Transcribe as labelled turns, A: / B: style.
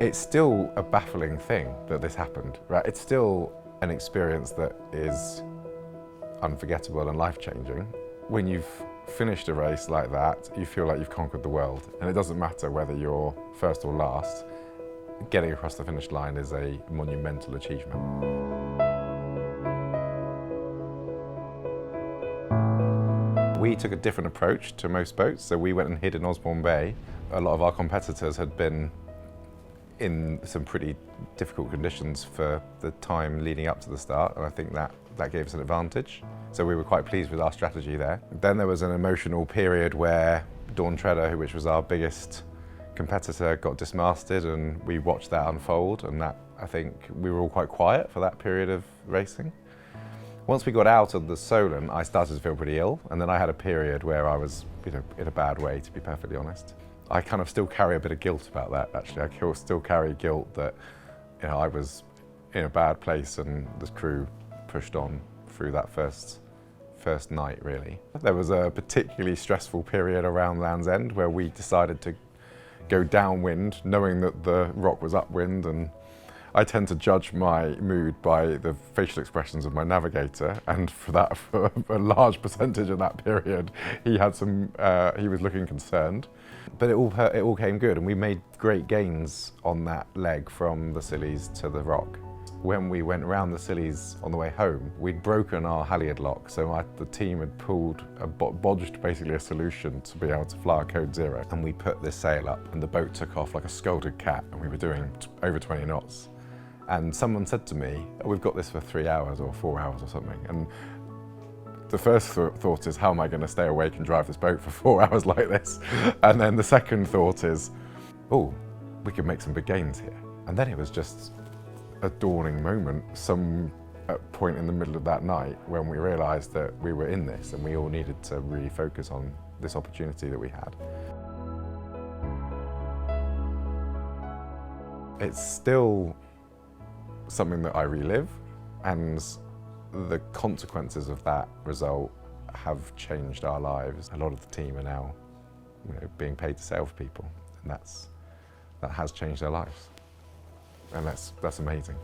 A: It's still a baffling thing that this happened, right? It's still an experience that is unforgettable and life-changing. When you've finished a race like that, you feel like you've conquered the world. And it doesn't matter whether you're first or last, getting across the finish line is a monumental achievement. We took a different approach to most boats, so we went and hid in Osborne Bay. A lot of our competitors had been in some pretty difficult conditions for the time leading up to the start, and I think that gave us an advantage. So we were quite pleased with our strategy there. Then there was an emotional period where Dawn Treader, which was our biggest competitor, got dismasted, and we watched that unfold, and that, I think, we were all quite quiet for that period of racing. Once we got out of the Solent, I started to feel pretty ill, and then I had a period where I was, in a bad way, to be perfectly honest. I kind of still carry a bit of guilt about that, actually. I still carry guilt that, I was in a bad place and the crew pushed on through that first night, really. There was a particularly stressful period around Land's End where we decided to go downwind, knowing that the rock was upwind, and I tend to judge my mood by the facial expressions of my navigator, and for a large percentage of that period, he was looking concerned. But it all came good, and we made great gains on that leg from the Scillies to the rock. When we went round the Scillies on the way home, we'd broken our halyard lock, so the team had bodged basically a solution to be able to fly a code 0. And we put this sail up, and the boat took off like a scolded cat, and we were doing over 20 knots. And someone said to me, oh, we've got this for 3 hours or 4 hours or something. And the first thought is, how am I going to stay awake and drive this boat for 4 hours like this? And then the second thought is, oh, we could make some big gains here. And then it was just a dawning moment, some point in the middle of that night, when we realised that we were in this and we all needed to really focus on this opportunity that we had. It's still something that I relive, and the consequences of that result have changed our lives. A lot of the team are now, being paid to sail for people, and that has changed their lives, and that's amazing.